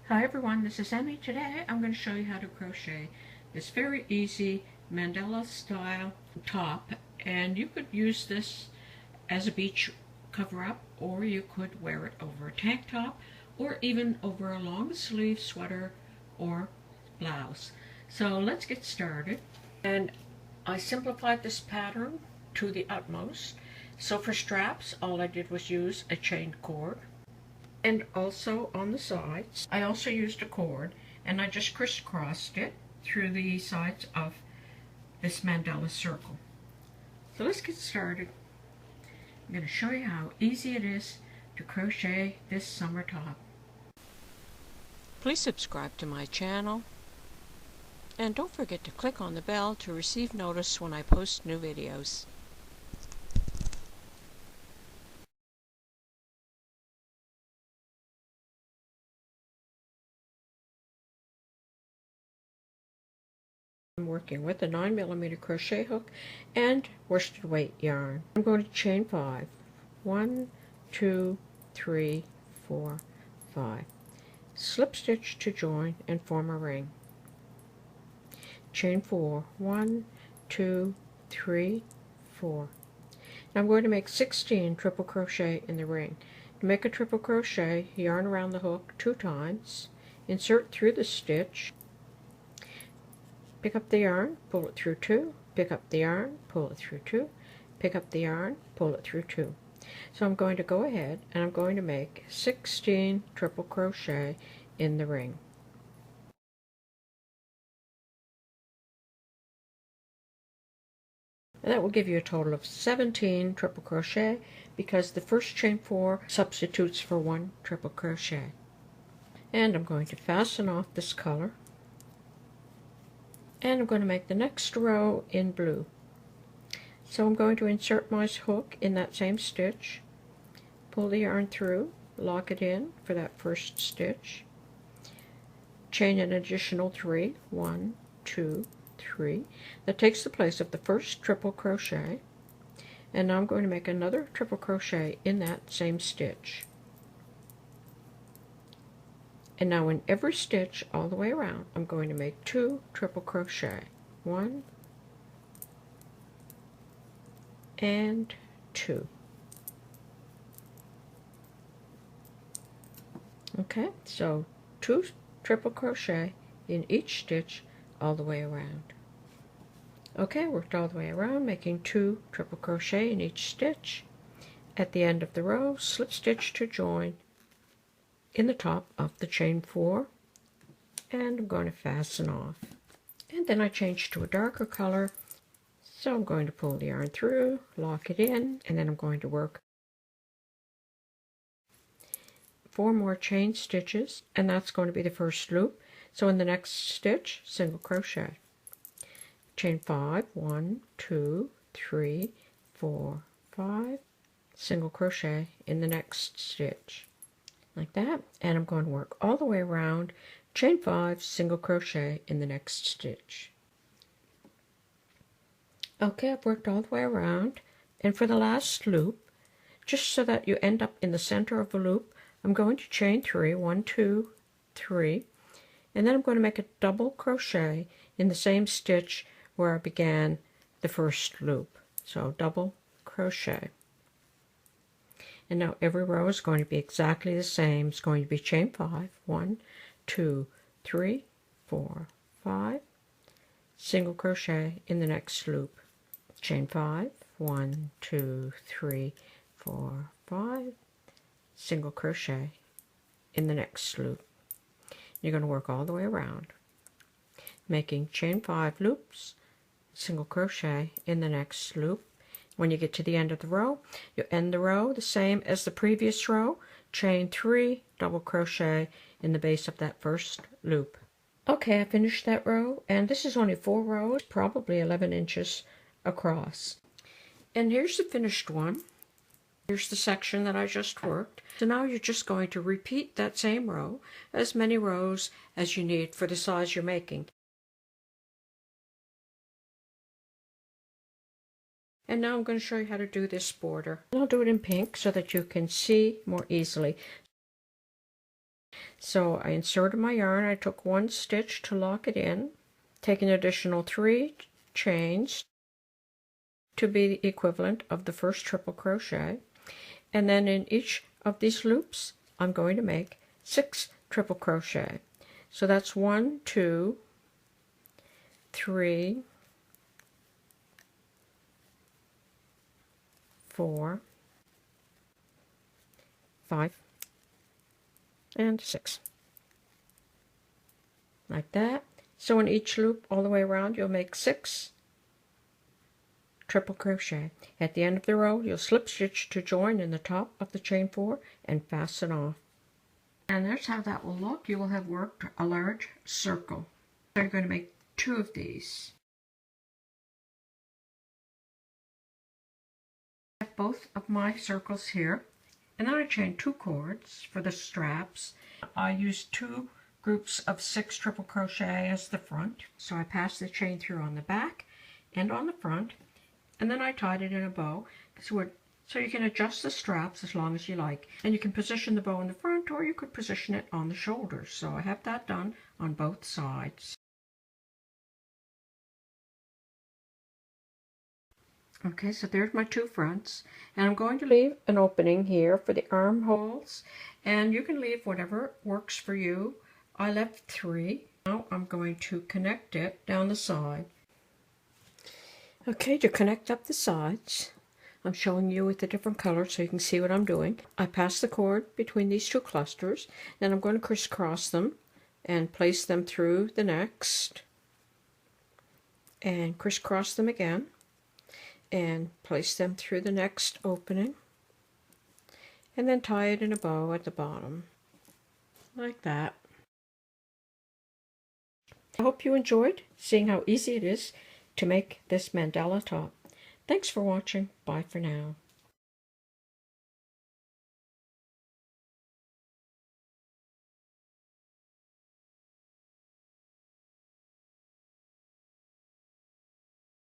Hi everyone, this is Emmy. Today I'm going to show you how to crochet this very easy mandala style top, and you could use this as a beach cover-up, or you could wear it over a tank top, or even over a long sleeve sweater or blouse. So let's get started. And I simplified this pattern to the utmost. So for straps, all I did was use a chain cord. And also on the sides, I also used a cord, and I just crisscrossed it through the sides of this mandala circle. So let's get started. I'm going to show you how easy it is to crochet this summer top. Please subscribe to my channel, and don't forget to click on the bell to receive notice when I post new videos. I'm working with a 9mm crochet hook and worsted weight yarn. I'm going to chain 5. 1, 2, 3, 4, 5. Slip stitch to join and form a ring. Chain 4. 1, 2, 3, 4. Now I'm going to make 16 triple crochet in the ring. To make a triple crochet, yarn around the hook 2 times, insert through the stitch, pick up the yarn, pull it through 2, pick up the yarn, pull it through 2, pick up the yarn, pull it through 2. So I'm going to go ahead and I'm going to make 16 triple crochet in the ring. And that will give you a total of 17 triple crochet, because the first chain 4 substitutes for 1 triple crochet. And I'm going to fasten off this color. And I'm going to make the next row in blue. So I'm going to insert my hook in that same stitch, pull the yarn through, lock it in for that first stitch, chain an additional 3, 1, 2, 3. That takes the place of the first triple crochet, and now I'm going to make another triple crochet in that same stitch. And now in every stitch all the way around, I'm going to make 2 triple crochet. 1 and 2. Okay, so 2 triple crochet in each stitch all the way around. Okay, worked all the way around, making 2 triple crochet in each stitch. At the end of the row, slip stitch to join in the top of the chain 4, and I'm going to fasten off. And then I change to a darker color, so I'm going to pull the yarn through, lock it in, and then I'm going to work 4 more chain stitches, and that's going to be the first loop. So in the next stitch, single crochet, chain 5, 1, 2, 3, 4, 5, single crochet in the next stitch, like that. And I'm going to work all the way around, chain 5, single crochet in the next stitch. Okay, I've worked all the way around, and for the last loop, just so that you end up in the center of the loop, I'm going to chain 3, 1, 2, 3, and then I'm going to make a double crochet in the same stitch where I began the first loop. So double crochet. And now every row is going to be exactly the same. It's going to be chain 5, 1, 2, 3, 4, 5, single crochet in the next loop. Chain 5, 1, 2, 3, 4, 5, single crochet in the next loop. You're going to work all the way around, making chain 5 loops, single crochet in the next loop. When you get to the end of the row, you end the row the same as the previous row, chain 3, double crochet in the base of that first loop. Okay, I finished that row, and this is only 4 rows, probably 11 inches across. And here's the finished one. Here's the section that I just worked. So now you're just going to repeat that same row, as many rows as you need for the size you're making. And now I'm going to show you how to do this border. And I'll do it in pink so that you can see more easily. So I inserted my yarn, I took one stitch to lock it in, take an additional 3 chains to be the equivalent of the first triple crochet, and then in each of these loops I'm going to make 6 triple crochet. So that's 1, 2, 3, 4, 5, and 6. Like that. So in each loop all the way around you'll make 6 triple crochet. At the end of the row you'll slip stitch to join in the top of the chain 4 and fasten off. And that's how that will look. You will have worked a large circle. So you're going to make 2 of these. I have both of my circles here, and then I chain 2 cords for the straps. I used 2 groups of 6 triple crochet as the front, so I passed the chain through on the back and on the front, and then I tied it in a bow so you can adjust the straps as long as you like, and you can position the bow in the front or you could position it on the shoulders. So I have that done on both sides. Okay, so there's my 2 fronts, and I'm going to leave an opening here for the armholes, and you can leave whatever works for you. I left 3. Now I'm going to connect it down the side. Okay, to connect up the sides, I'm showing you with the different colors so you can see what I'm doing. I pass the cord between these 2 clusters, then I'm going to crisscross them and place them through the next, and crisscross them again and place them through the next opening, and then tie it in a bow at the bottom like that. I hope you enjoyed seeing how easy it is to make this mandala top. Thanks for watching. Bye for now.